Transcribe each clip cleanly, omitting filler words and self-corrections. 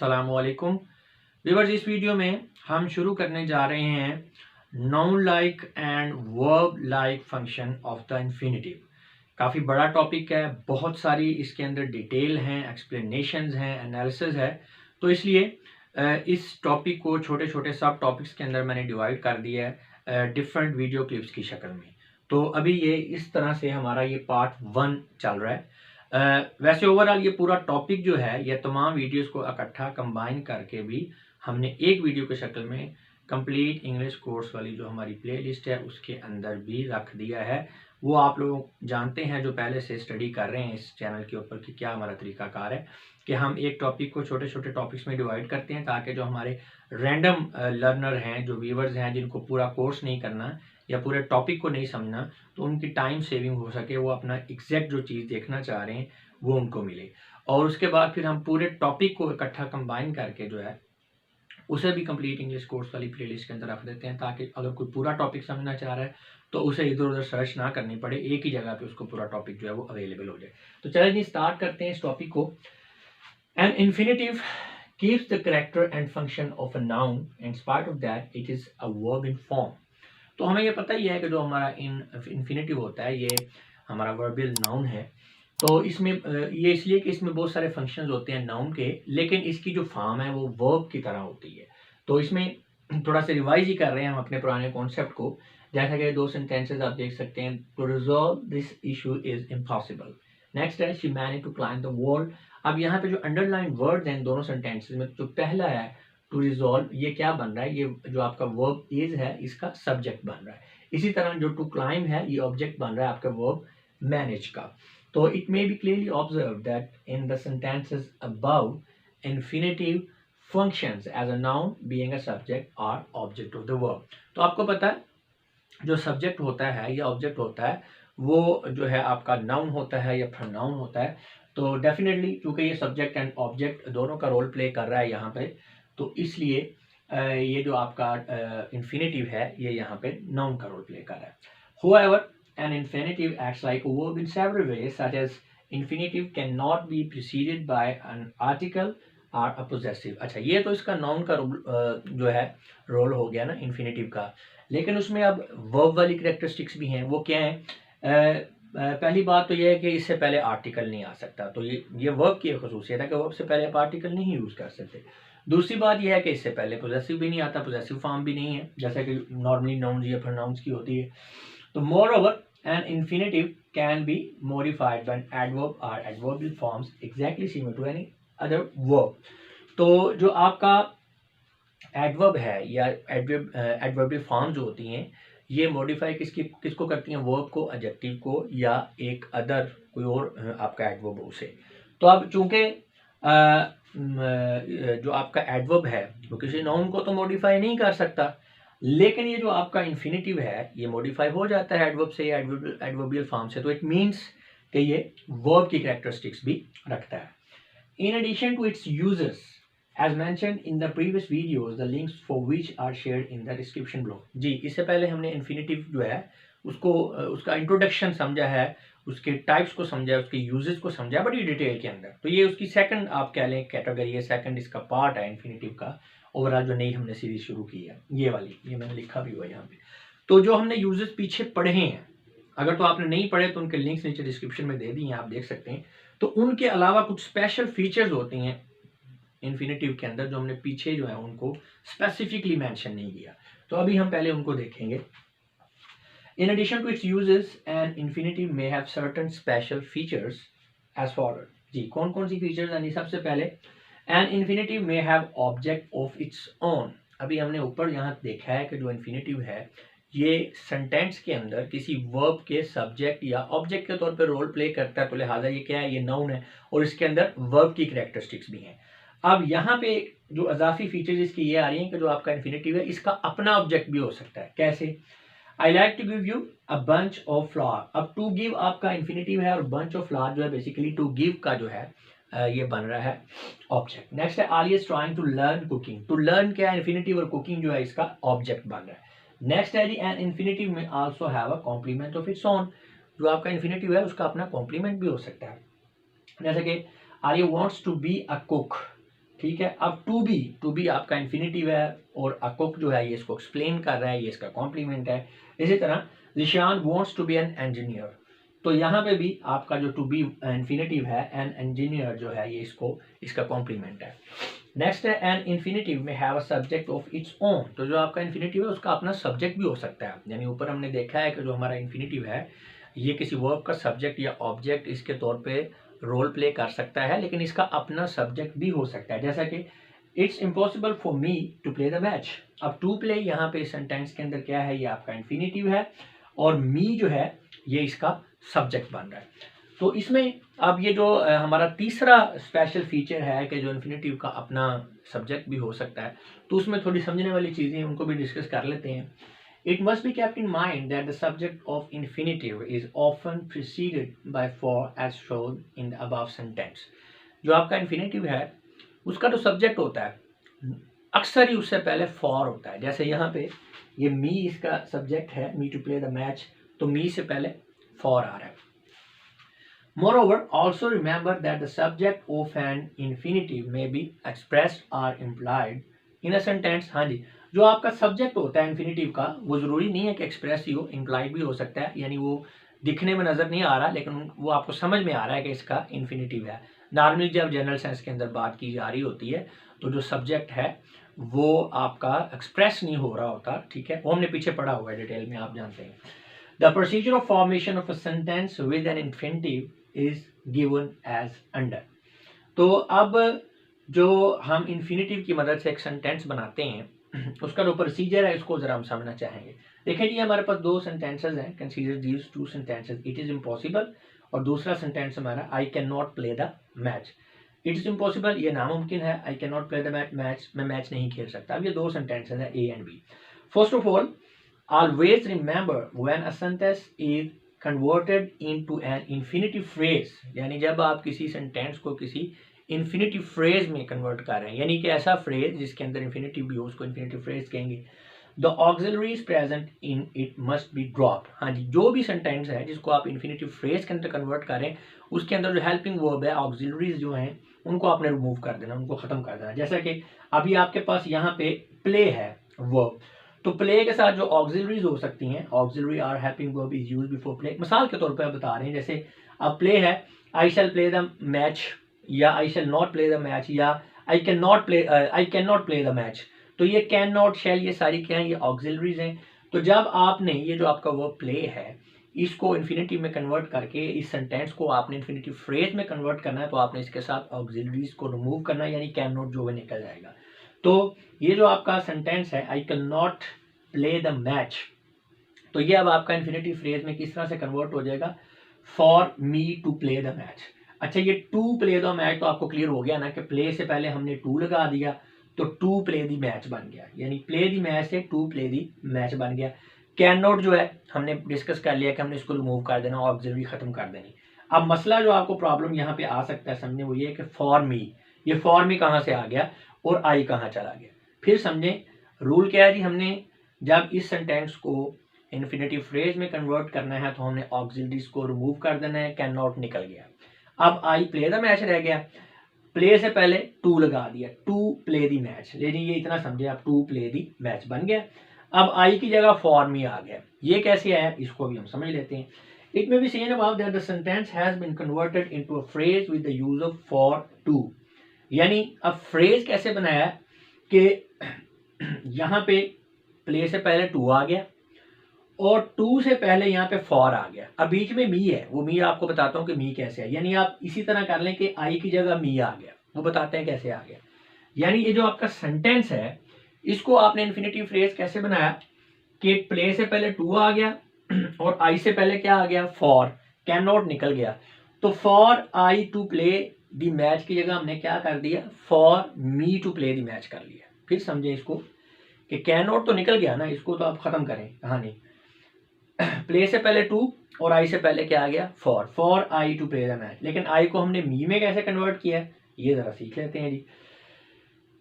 अस्सलामुअलैकुम व्यूअर्स। इस वीडियो में हम शुरू करने जा रहे हैं noun like and verb like function of the infinitive. काफ़ी बड़ा टॉपिक है, बहुत सारी इसके अंदर डिटेल हैं, एक्सप्लेनेशंस हैं, एनालिसिस है। तो इसलिए इस टॉपिक को छोटे छोटे सब टॉपिक्स के अंदर मैंने डिवाइड कर दिया है डिफरेंट वीडियो क्लिप्स की शक्ल में। तो अभी ये इस तरह से हमारा ये पार्ट 1 चल रहा है। वैसे ओवरऑल ये पूरा टॉपिक जो है, ये तमाम वीडियोस को इकट्ठा कंबाइन करके भी हमने एक वीडियो की शक्ल में कंप्लीट इंग्लिश कोर्स वाली जो हमारी प्लेलिस्ट है उसके अंदर भी रख दिया है। वो आप लोग जानते हैं जो पहले से स्टडी कर रहे हैं इस चैनल के ऊपर कि क्या हमारा तरीकाकार है कि हम एक टॉपिक को छोटे छोटे टॉपिक्स में डिवाइड करते हैं ताकि जो हमारे रैंडम लर्नर हैं, जो व्यूवर्स हैं, जिनको पूरा कोर्स नहीं करना या पूरे टॉपिक को नहीं समझना, तो उनकी टाइम सेविंग हो सके, वो अपना एग्जैक्ट जो चीज़ देखना चाह रहे हैं वो उनको मिले। और उसके बाद फिर हम पूरे टॉपिक को इकट्ठा कंबाइन करके जो है उसे भी कंप्लीट इंग्लिश कोर्स वाली प्लेलिस्ट के अंदर रख देते हैं ताकि अगर कोई पूरा टॉपिक समझना चाह रहा है तो उसे इधर उधर सर्च ना करनी पड़े, एक ही जगह पे उसको पूरा टॉपिक जो है वो अवेलेबल हो जाए। तो चलिए जी स्टार्ट करते हैं इस टॉपिक को। An infinitive keeps the character and function of a noun, in spite of that it is a verb in form। तो हमें ये पता ही है कि जो हमारा इन्फिनिटिव होता है ये हमारा वर्बियल नाउन है। तो इसमें ये इसलिए कि इसमें बहुत सारे फंक्शंस होते हैं नाउन के, लेकिन इसकी जो फॉर्म है वो वर्ब की तरह होती है। तो इसमें थोड़ा सा रिवाइज ही कर रहे हैं हम अपने पुराने कॉन्सेप्ट को। जैसा कि दो सेंटेंसेस आप देख सकते हैं, to resolve this issue is impossible. Next है she manage to climb the wall. अब यहाँ पे जो अंडरलाइन वर्ड हैं दोनों सेंटेंसेस में, जो पहला है टू रिजॉल्व, ये क्या बन रहा है, ये जो आपका वर्ब इज है इसका सब्जेक्ट बन रहा है। इसी तरह जो टू क्लाइंब है ये ऑब्जेक्ट बन रहा है आपका वर्ब मैनेज का। तो it may be clearly observe that in the sentences above infinitive functions as a noun being a subject or object of the verb। तो आपको पता है जो सब्जेक्ट होता है या ऑब्जेक्ट होता है वो जो है आपका नाउन होता है या प्रोनाउन होता है। तो डेफिनेटली क्योंकि ये सब्जेक्ट एंड ऑब्जेक्ट दोनों का रोल प्ले कर रहा है यहाँ पे, तो इसलिए ये जो आपका इन्फिनिटिव है ये यहाँ पे नाउन का रोल प्ले कर रहा है। However, an infinitive acts like a verb in several ways, such as infinitive cannot be preceded by an article or a possessive। अच्छा, ये तो इसका नाउन का जो है रोल हो गया ना इन्फिनिटिव का, लेकिन उसमें अब वर्ब वाली कैरेक्टरिस्टिक्स भी हैं। वो क्या है? पहली बात तो ये है कि इससे पहले आर्टिकल नहीं आ सकता, तो ये वर्ब की एक खसूसियत है कि वर्ब से पहले आप आर्टिकल नहीं यूज़ कर सकते। दूसरी बात यह है कि इससे पहले पोजेसिव भी नहीं आता, पोजेसिव फॉर्म भी नहीं है जैसा कि नॉर्मली नाउन्स या प्रोनाउंस की होती है। तो moreover an infinitive can be modified by adverb और adverbial forms exactly similar to any other verb. तो जो आपका एडवर्ब है या एडवर्बियल फॉर्म जो होती हैं ये मॉडिफाई किसको करती हैं? वर्ब को, एडजेक्टिव को, या एक अदर कोई और आपका एडवर्ब हो उसे। तो अब चूंकि जो आपका एडवर्ब है वो किसी नाउन को तो मॉडिफाई नहीं कर सकता, लेकिन ये जो आपका इन्फिनिटिव है ये मॉडिफाई हो जाता है एडवर्ब से या एडवर्बियल फॉर्म से। तो इट मीन्स कि ये वर्ब की कैरेक्टरिस्टिक्स भी रखता है। In addition to its uses, as mentioned in the previous videos, the links for which are shared in the description below। जी, इससे पहले हमने इन्फिनिटिव जो है उसको उसका इंट्रोडक्शन समझा है, उसके टाइप्स को समझा है, उसके यूजेस को समझा है बड़ी डिटेल के अंदर। तो ये उसकी सेकंड आप कह लें कैटेगरी है, सेकंड इसका पार्ट है इन्फिनिटिव का। ओवरऑल जो नई हमने सीरीज शुरू की है ये वाली, ये मैंने लिखा भी हुआ यहाँ पे। तो जो हमने यूजेस पीछे पढ़े हैं, अगर तो आपने नहीं पढ़े तो उनके लिंक्स नीचे डिस्क्रिप्शन में दे दिए हैं, आप देख सकते हैं। तो उनके अलावा कुछ स्पेशल फीचर्स होती हैं इन्फिनिटिव के अंदर जो हमने पीछे जो है उनको स्पेसिफिकली मेंशन नहीं किया। तो अभी हम पहले उनको देखेंगे। In addition to its uses an infinitive may have certain special features as followed. जी, कौन कौन सी फीचर्स हैं? सबसे पहले an infinitive may have object of its own. अभी हमने ऊपर यहाँ देखा है कि जो इन्फिनिटिव है ये सेंटेंस के अंदर किसी वर्ब के सब्जेक्ट या ऑब्जेक्ट के तौर पे रोल प्ले करता है, तो लिहाजा ये क्या है? ये नाउन है और इसके अंदर वर्ब की कैरेक्टरिस्टिक्स भी हैं। अब यहाँ पे जो अजाफी फीचर्स इसकी ये आ रही हैं कि जो आपका इन्फिनिटिव है इसका अपना ऑब्जेक्ट भी हो सकता है। कैसे? I like to give you a bunch of flower. अब टू गिव आपका इन्फिनिटिव है और बंच ऑफ फ्लावर जो है बेसिकली टू गिव का जो है ये बन रहा है ऑब्जेक्ट। नेक्स्ट है Ali is trying to learn cooking. To learn क्या है? इन्फिनिटिव, और कुकिंग जो है इसका ऑब्जेक्ट बन रहा है। नेक्स्ट है जी एन इन्फिनिटिव में also have a compliment of its own. जो आपका इन्फिनिटिव है उसका अपना कॉम्प्लीमेंट भी हो सकता है, जैसे कि Arya wants to be a cook. ठीक है। अब टू बी आपका इन्फिनेटिव है और अ कुक जो है ये इसको एक्सप्लेन कर रहा है, ये इसका कॉम्प्लीमेंट है। इसी तरह Zeeshan wants to be an engineer, तो यहाँ पे भी आपका जो टू बी इन्फिनेटिव है, एन इंजीनियर जो है ये इसका कॉम्प्लीमेंट है। नेक्स्ट है एन इन्फिनेटिव में have a subject of its own, तो जो आपका इन्फिनेटिव है उसका अपना सब्जेक्ट भी हो सकता है। यानी ऊपर हमने देखा है कि जो हमारा इन्फिनेटिव है ये किसी वर्ब का सब्जेक्ट या ऑब्जेक्ट इसके तौर पे रोल प्ले कर सकता है, लेकिन इसका अपना सब्जेक्ट भी हो सकता है। जैसा कि it's impossible for me to play the match, अब टू प्ले यहाँ पे सेंटेंस के अंदर क्या है, ये आपका इन्फिनेटिव है और मी जो है ये इसका सब्जेक्ट बन रहा है। तो इसमें अब ये जो हमारा तीसरा स्पेशल फीचर है कि जो इन्फिनेटिव का अपना सब्जेक्ट भी हो सकता है, तो उसमें थोड़ी समझने वाली चीज़ें उनको भी डिस्कस कर लेते हैं। It must be kept in mind that the subject of infinitive is often preceded by for as shown in the above sentence. जो आपका infinitive है उसका जो subject होता है अक्सर ही उससे पहले for होता है। जैसे यहाँ पे ये me इसका subject है, me to play the match, तो me से पहले for आ रहा है। Moreover, also remember that the subject of an infinitive may be expressed or implied in a sentence। हाँ जी, जो आपका सब्जेक्ट होता है इन्फिनेटिव का वो जरूरी नहीं है कि एक्सप्रेस ही हो, इम्प्लाइड भी हो सकता है। यानी वो दिखने में नजर नहीं आ रहा लेकिन वो आपको समझ में आ रहा है कि इसका इन्फिनेटिव है। नॉर्मली जब जनरल सेंस के अंदर बात की जा रही होती है तो जो सब्जेक्ट है वो आपका एक्सप्रेस नहीं हो रहा होता, ठीक है, वो हमने पीछे पढ़ा हुआ है डिटेल में, आप जानते हैं। The procedure of formation of a sentence with an infinitive is given as under. तो अब जो हम इन्फिनेटिव की मदद से एक सेंटेंस बनाते हैं उसका जो प्रोसीजर है इसको जरा हम समझना चाहेंगे। देखिए जी, हमारे पास दो सेंटेंसेस हैं, consider these two sentences, it is impossible, और दूसरा सेंटेंस हमारा I can not play the match. It is impossible ये नामुमकिन है, I can not play the match मैं मैच नहीं खेल सकता। अब ये दो सेंटेंसेस हैं A and B. First of all, always remember when a sentence is converted into an infinitive phrase, यानी जब आप किसी सेंटेंस को किसी इन्फिनेटिव फ्रेज में कन्वर्ट कर रहे हैं, यानी कि ऐसा फ्रेज जिसके अंदर इन्फिनेटिव भी हो उसको इन्फिनेटिव फ्रेज कहेंगे। The auxiliaries present in it must be dropped. हाँ जी, जो भी सेंटेंस है जिसको आप इन्फिनेटिव फ्रेज के अंदर कन्वर्ट करें उसके अंदर जो हेल्पिंग वर्ब है, ऑक्सिलरीज जो हैं उनको आपने रिमूव कर देना, उनको खत्म कर देना। जैसा कि अभी आपके पास यहाँ पे प्ले है वर्ब, तो प्ले के साथ जो ऑक्सिलरीज हो सकती हैं, auxiliary or helping verb is used before play. मिसाल के तौर पर बता रहे हैं, जैसे अब प्ले है I shall play the match, या I shall not play the match, या I can not play the match. तो ये कैन नॉट शैल ये सारी क्या है, ये ऑक्सिलरीज हैं। तो जब आपने ये जो आपका वर्ब प्ले है इसको इन्फिनेटिव में कन्वर्ट करके इस सेंटेंस को आपने इन्फिनेटिव फ्रेज में कन्वर्ट करना है, तो आपने इसके साथ ऑक्सिलरीज को रिमूव करना है, यानी कैन नॉट जो है निकल जाएगा। तो ये जो आपका सेंटेंस है I can not play the match, तो ये अब आपका इन्फिनेटिव फ्रेज में किस तरह से कन्वर्ट हो जाएगा, for me to play the match. अच्छा, ये टू प्ले द मैच तो आपको क्लियर हो गया ना कि प्ले से पहले हमने टू लगा दिया तो टू प्ले दी मैच बन गया, यानी प्ले दी मैच से टू प्ले दी मैच बन गया। कैन नॉट जो है हमने डिस्कस कर लिया कि हमने इसको रिमूव कर देना, ऑक्सिलरी खत्म कर देनी। अब मसला जो आपको प्रॉब्लम यहाँ पे आ सकता है समझने, वो ये है कि फॉर मी, ये फॉर मी कहाँ से आ गया और आई कहाँ चला गया। फिर समझे रूल क्या है जी, हमने जब इस सेंटेंस को इन्फिनेटिव फ्रेज में कन्वर्ट करना है तो हमने ऑक्सिलरीज को रिमूव कर देना है, कैन नॉट निकल गया। अब आई प्ले द मैच रह गया, प्ले से पहले टू लगा दिया, टू प्ले दी मैच, लेकिन ये इतना समझे आप टू प्ले दी मैच बन गया। अब आई की जगह फॉर मी आ गया, ये कैसे आया इसको भी हम समझ लेते हैं। It may be seen about that the sentence has been converted into a phrase with the use of for to, यानी अब फ्रेज कैसे बनाया कि यहाँ पे प्ले से पहले टू आ गया और टू से पहले यहाँ पे फॉर आ गया, अब बीच में मी है, वो मी आपको बताता हूँ कि मी कैसे है। यानी आप इसी तरह कर लें कि आई की जगह मी आ गया, वो बताते हैं कैसे आ गया। यानी ये जो आपका सेंटेंस है इसको आपने इन्फिनेटिव फ्रेज कैसे बनाया कि प्ले से पहले टू आ गया और आई से पहले क्या आ गया, फॉर, कैन नॉट निकल गया, तो for I to play the match की जगह हमने क्या कर दिया, for me to play the match कर लिया। फिर समझे इसको कि कैन नॉट तो निकल गया ना, इसको तो आप खत्म करें कहानी। प्ले से पहले टू और आई से पहले क्या आ गया, for I to play the match, लेकिन आई को हमने मी में कैसे कन्वर्ट किया है ये जरा सीख लेते हैं जी।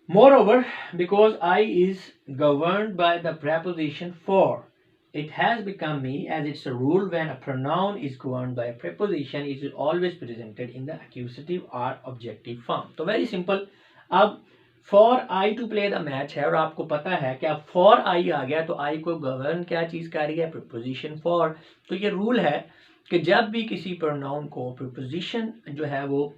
Moreover, because I is governed by the preposition for, it has become me as it's a rule when a pronoun is governed by a preposition, it is always presented in the accusative or objective form. तो very simple, अब for I to play the match है और आपको पता है कि अब for आई आ गया तो आई को गवर्न क्या चीज़ कर रही है, प्रीपोजिशन फॉर। तो ये रूल है कि जब भी किसी प्रोनाउन को प्रीपोजिशन जो है वो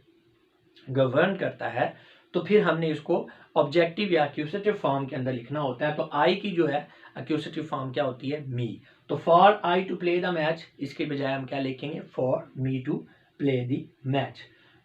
गवर्न करता है तो फिर हमने इसको ऑब्जेक्टिव या एक्यूसेटिव फॉर्म के अंदर लिखना होता है। तो आई की जो है एक्यूसेटिव फॉर्म क्या होती है, मी। तो for I to play the match, इसके बजाय हम क्या लिखेंगे, for me to play the match.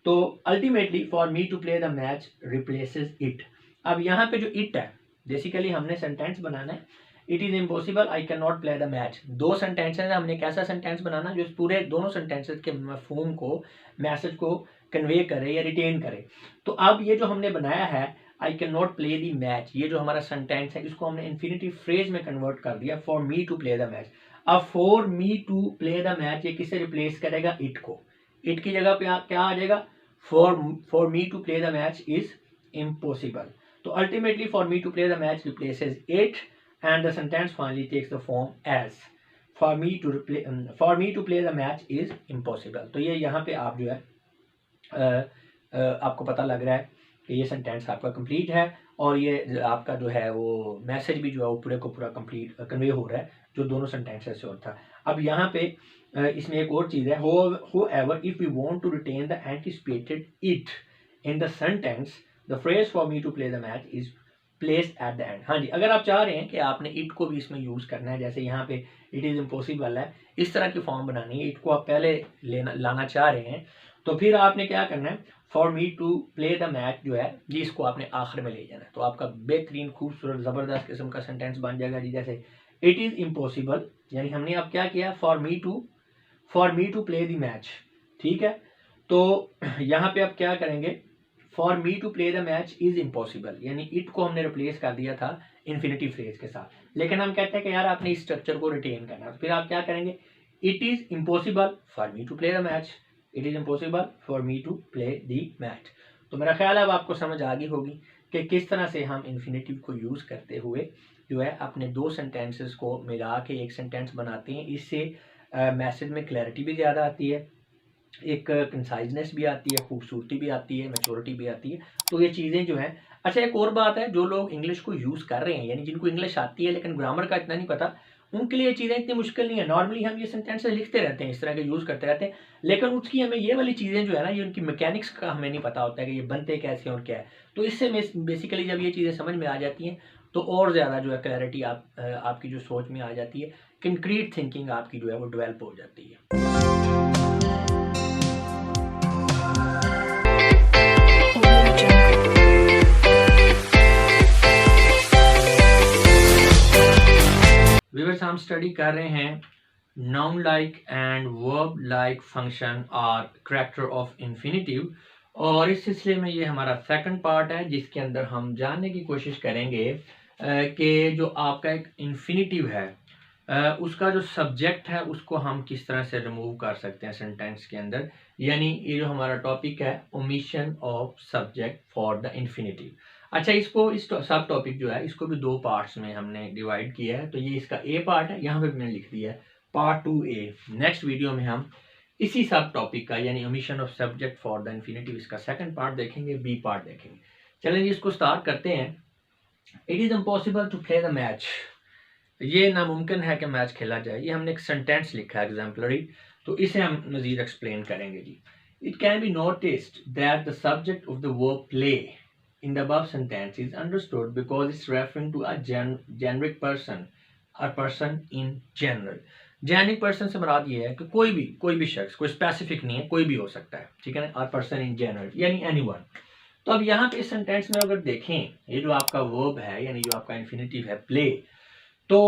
तो ultimately for me to play the match replaces it. अब यहाँ पे जो इट है, बेसिकली हमने सेंटेंस बनाना है, it is impossible I can not play the match. दो सेंटेंसेस है, हमने कैसा सेंटेंस बनाना जो इस पूरे दोनों सेंटेंसेस के मफहूम को, मैसेज को कन्वे करे या रिटेन करे। तो अब ये जो हमने बनाया है I can not play the match, ये जो हमारा सेंटेंस है इसको हमने इन्फिनिटिव फ्रेज में कन्वर्ट कर दिया, for me to play the match. अब for me to play the match ये किससे रिप्लेस करेगा, इट को। इट की जगह पे क्या आ जाएगा, for me to play the match is impossible. तो ultimately for me to play the match replaces it and the sentence finally takes the form as for me to play the match is impossible। तो ये यहाँ पे आप जो है आपको पता लग रहा है कि ये सेंटेंस आपका कंप्लीट है और ये आपका जो है वो मैसेज भी जो है वो पूरे को पूरा कंप्लीट कन्वे हो रहा है जो दोनों सेंटेंसेस से और था। अब यहाँ पे इसमें एक और चीज़ है, however if we want to retain the anticipated it in the sentence the phrase for me to play the match is place at the end. हाँ जी, अगर आप चाह रहे हैं कि आपने इट को भी इसमें यूज़ करना है, जैसे यहाँ पे इट इज़ इम्पॉसिबल है, इस तरह की फॉर्म बनानी है, इट को आप पहले लाना चाह रहे हैं, तो फिर आपने क्या करना है, for me to play the match जो है जी इसको आपने आखिर में ले जाना है। तो आपका बेहतरीन खूबसूरत ज़बरदस्त किस्म का सेंटेंस बन जाएगा जी। जैसे इट इज़ इम्पॉसिबल, यानी हमने अब क्या किया, for me to play the match, ठीक है। तो यहाँ पे आप क्या करेंगे, for me to play the match is impossible, यानी इट को हमने रिप्लेस कर दिया था इन्फिनिटिव फ्रेज के साथ, लेकिन हम कहते हैं कि यार आपने इस स्ट्रक्चर को रिटेन करना है। तो फिर आप क्या करेंगे, it is impossible for me to play the match, it is impossible for me to play the match. तो मेरा ख्याल है अब आपको समझ आ गई होगी कि किस तरह से हम इन्फिनिटिव को यूज़ करते हुए जो है अपने दो सेंटेंसेस को मिला के एक सेंटेंस बनाते हैं। इससे मैसेज में क्लैरिटी भी ज़्यादा आती है, एक कंसाइजनेस भी आती है, खूबसूरती भी आती है, मैच्योरिटी भी आती है। तो ये चीज़ें जो हैं, अच्छा एक और बात है, जो लोग इंग्लिश को यूज़ कर रहे हैं, यानी जिनको इंग्लिश आती है लेकिन ग्रामर का इतना नहीं पता, उनके लिए ये चीज़ें इतनी मुश्किल नहीं है। नॉर्मली हम ये सेंटेंसेस लिखते रहते हैं, इस तरह के यूज़ करते रहते हैं, लेकिन उसकी हमें ये वाली चीज़ें जो है ना, ये उनकी मैकेनिक्स का हमें नहीं पता होता है कि ये बनते कैसे और क्या है। तो इससे बेसिकली जब ये चीज़ें समझ में आ जाती हैं तो और ज़्यादा जो है क्लैरिटी आपकी जो सोच में आ जाती है, कंक्रीट थिंकिंग आपकी जो है वो डेवलप हो जाती है। व्यूअर्स, हम स्टडी कर रहे हैं noun like and verb like function और करैक्टर ऑफ इन्फिनिटिव, और इस सिलसिले में ये हमारा सेकंड पार्ट है जिसके अंदर हम जानने की कोशिश करेंगे कि जो आपका एक इन्फिनिटिव है उसका जो सब्जेक्ट है उसको हम किस तरह से रिमूव कर सकते हैं सेंटेंस के अंदर। यानी ये जो हमारा टॉपिक है omission of subject for the infinitive. अच्छा, इसको इस सब टॉपिक जो है इसको भी दो पार्ट्स में हमने डिवाइड किया है। तो ये इसका ए पार्ट है, यहाँ पे मैंने लिख दिया है पार्ट 2A। नेक्स्ट वीडियो में हम इसी सब टॉपिक का यानी omission of subject for the infinitive इसका सेकंड पार्ट देखेंगे, बी पार्ट देखेंगे। चलें जी, इसको स्टार्ट करते हैं। It is impossible to play the match, ये नामुमकिन है कि मैच खेला जाए। ये हमने एक सेंटेंस लिखा है एग्जाम्पलरी, तो इसे हम मजीद एक्सप्लेन करेंगे जी। It can be noticed that the subject of the verb play in the above sentence is understood because it's referring to a generic person, a person in general। जेनिक person से मुराद ये है कि कोई भी शख्स, कोई स्पेसिफिक नहीं है, कोई भी हो सकता है, ठीक है ना, और पर्सन इन जनरल यानी एनीवन। तो अब यहाँ पे इस सेंटेंस में अगर देखें, ये जो आपका वर्ब है यानी जो आपका इन्फिनिटिव है प्ले, तो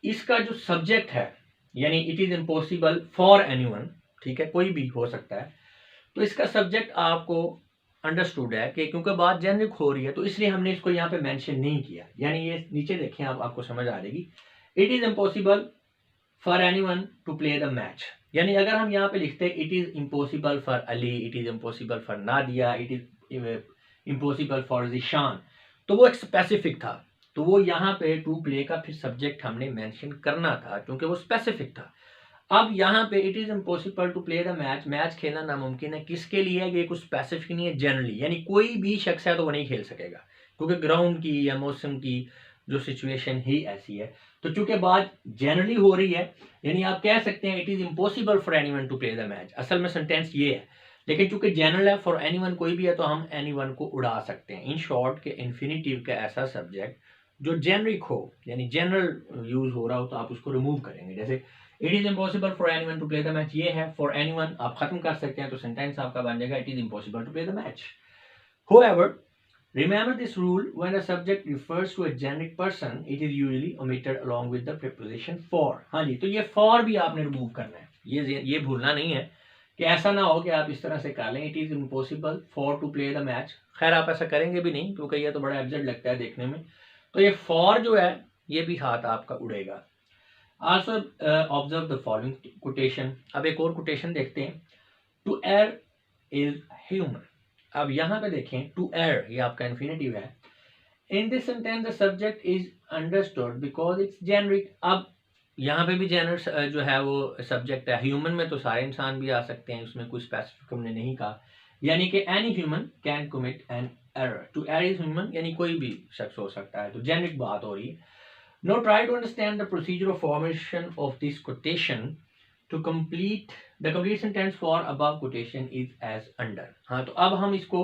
इसका जो सब्जेक्ट है यानी it is impossible for anyone, ठीक है, कोई भी हो सकता है। तो इसका सब्जेक्ट आपको अंडरस्टूड है कि क्योंकि बात जेनरिक हो रही है तो इसलिए हमने इसको यहाँ पे मेंशन नहीं किया। यानी ये नीचे देखें, आपको समझ आ जाएगी। It is impossible for anyone to play the match, यानी अगर हम यहाँ पे लिखते हैं it is impossible for Ali, it is impossible for Nadia, it is impossible for Zeeshan, तो वो एक स्पेसिफिक था। तो वो यहाँ पे टू प्ले का फिर सब्जेक्ट हमने मेंशन करना था क्योंकि वो स्पेसिफिक था। अब यहाँ पे it is impossible to play the match, match खेलना नामुमकिन है। किसके लिए है? ये कुछ स्पेसिफिक नहीं है, जनरली, यानी कोई भी शख्स है तो वो नहीं खेल सकेगा, क्योंकि ग्राउंड की या मौसम की जो सिचुएशन ही ऐसी है। तो चूंकि बात जनरली हो रही है, यानी आप कह सकते हैं it is impossible for anyone to play the match, असल में सेंटेंस ये है, लेकिन चूंकि जनरल है, फॉर एनीवन कोई भी है, तो हम एनीवन को उड़ा सकते हैं। इन शॉर्ट के इन्फिनिटिव का ऐसा सब्जेक्ट जो जेनरिक हो, यानी जनरल यूज हो रहा हो, तो आप उसको रिमूव करेंगे। जैसे it is impossible for anyone to play the match, ये है, फॉर एनीवन आप खत्म कर सकते हैं, तो सेंटेंस आपका बन जाएगा it is impossible to play the match. However, remember this rule: when a subject refers to a generic person, it is usually omitted along with the preposition for. हाँ जी, तो ये for भी आपने रिमूव करना है, ये भूलना नहीं है कि ऐसा ना हो कि आप इस तरह से कर लें it is impossible for to play the match. खैर आप ऐसा करेंगे भी नहीं, क्योंकि ये तो बड़ा एब्सर्ड लगता है देखने में। तो ये for जो है ये भी हाथ आपका उड़ेगा। Also observe the following quotation. अब एक और कोटेशन देखते हैं। To err is human. अब यहाँ पे देखें, टू एयर ये आपका इन्फिनेटिव है। In this sentence the subject is understood because it's generic. अब यहाँ पे भी जेनर जो है वो सब्जेक्ट है। ह्यूमन में तो सारे इंसान भी आ सकते हैं, उसमें कुछ स्पेसिफिक हमने नहीं कहा, यानी कि any human can commit an error. To err is human, यानी कोई भी शख्स हो सकता है, तो जेनरिक बात हो रही है। Now try to understand the procedure of formation of this quotation. To complete the complete sentence for above quotation is as under. हाँ, तो अब हम इसको,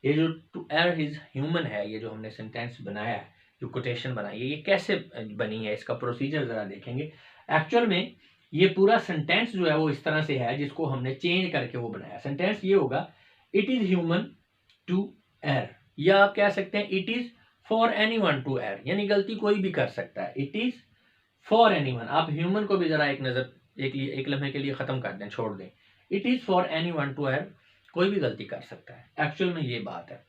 ये जो to err his human है, ये जो हमने सेंटेंस बनाया है, जो कोटेशन बनाई है, ये कैसे बनी है, इसका प्रोसीजर जरा देखेंगे। एक्चुअल में ये पूरा सेंटेंस जो है वो इस तरह से है, जिसको हमने चेंज करके वो बनाया। सेंटेंस ये होगा, it is human to err, या आप कह सकते हैं it is for anyone to err, यानी गलती कोई भी कर सकता है। इट इज फॉर एनीवन, आप ह्यूमन को भी जरा एक नजर एक लम्हे के लिए खत्म कर दें, छोड़ दें। It is for anyone to err, कोई भी गलती कर सकता है। एक्चुअल में ये बात है।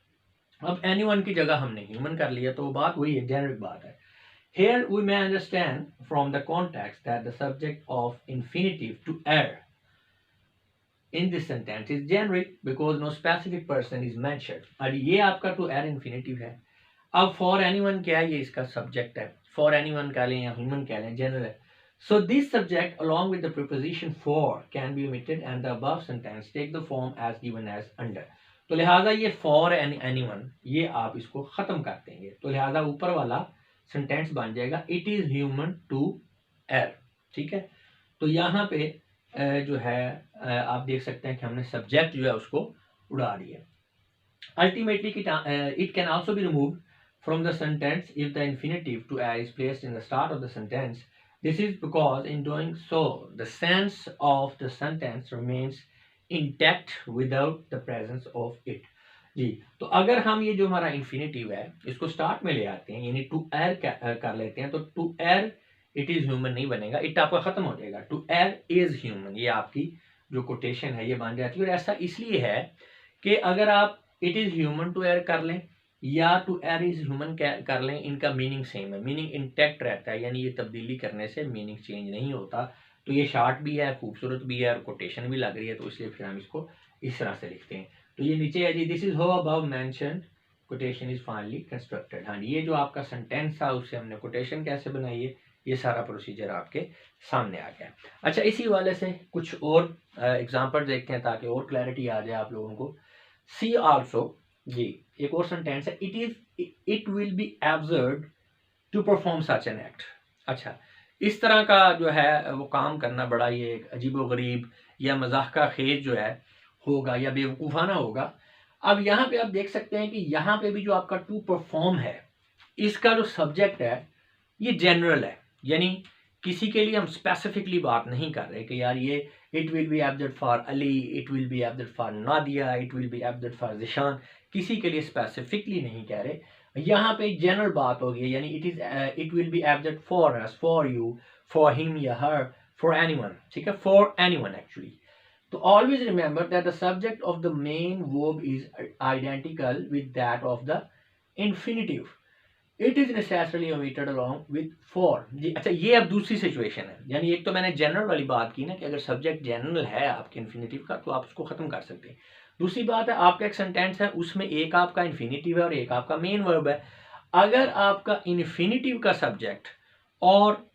अब एनीवन की जगह हमने ह्यूमन कर लिया, तो बात वही है, जेनरिक बात है। Here we may understand from the context that the subject of infinitive to err in this sentence is generic because no specific person is mentioned। और ये आपका to err infinitive है। अब फॉर एनीवन क्या है? ये इसका सब्जेक्ट है। फॉर एनीवन कह लें या ह्यूमन कह लें, जनरल है। So this subject along with the preposition for can be omitted and the above sentence take the form as given as under. तो लिहाजा ये फॉर एनीवन, ये आप इसको खत्म कर देंगे, तो लिहाजा ऊपर वाला सेंटेंस बन जाएगा it is human to err. ठीक है, तो यहाँ पे जो है आप देख सकते हैं कि हमने सब्जेक्ट जो है उसको उड़ा दिया। Ultimately it can also be removed from the sentence if the infinitive to err is placed in the start of the sentence. This is because in doing so the sense of the sentence remains intact without the presence of it। जी, तो अगर हम ये जो हमारा infinitive है इसको start में ले आते हैं, यानी टू एयर कर लेते हैं, तो to err it is human नहीं बनेगा, इट आपका खत्म हो जाएगा। टू एयर इज ह्यूमन, ये आपकी जो कोटेशन है ये बन जाती है। और ऐसा इसलिए है कि अगर आप it is human to err कर लें या टू एयर इज ह्यूमन कर लें, इनका मीनिंग सेम है, मीनिंग इंटैक्ट रहता है, यानी ये तब्दीली करने से मीनिंग चेंज नहीं होता। तो ये शार्ट भी है, खूबसूरत भी है, और कोटेशन भी लग रही है, तो इसलिए फिर हम इसको इस तरह से लिखते हैं। तो ये नीचे है जी, this is how above mentioned quotation is finally constructed. हाँ, ये जो आपका सेंटेंस था उससे हमने कोटेशन कैसे बनाई है, ये सारा प्रोसीजर आपके सामने आ गया। अच्छा, इसी वाले से कुछ और एग्जाम्पल देखते हैं ताकि और क्लैरिटी आ जाए आप लोगों को। सी आल्सो, जी एक और सेंटेंस है, it will be absurd to perform such an act. अच्छा, इस तरह का जो है वो काम करना बड़ा ये एक अजीबोगरीब या मजाक खेज जो है होगा या बेवकूफ़ाना होगा। अब यहाँ पे आप देख सकते हैं कि यहाँ पे भी जो आपका टू परफॉर्म है, इसका जो सब्जेक्ट है ये जनरल है, यानी किसी के लिए हम स्पेसिफिकली बात नहीं कर रहे कि यार ये it will be absurd for Ali, it will be absurd for Nadia, it will be absurd for Zeeshan, किसी के लिए स्पेसिफिकली नहीं कह रहे। यहाँ पे जनरल बात होगी, यानी it will be absurd for us, for you, for him या हर, फॉर एनीवन। ठीक है, फॉर एनीवन एक्चुअली। तो always remember that the subject of the main verb is identical with that of the infinitive. It is necessarily omitted along with for. जी अच्छा, ये अब दूसरी situation है, यानी एक तो मैंने जनरल वाली बात की ना कि अगर सब्जेक्ट जनरल है आपके इन्फिनिटिव का तो आप उसको खत्म कर सकते हैं। दूसरी बात है, आपका एक सेंटेंस है उसमें एक आपका इन्फिनिटिव है और एक आपका मेन वर्ब है। अगर आपका इन्फिनिटिव का सब्जेक्ट और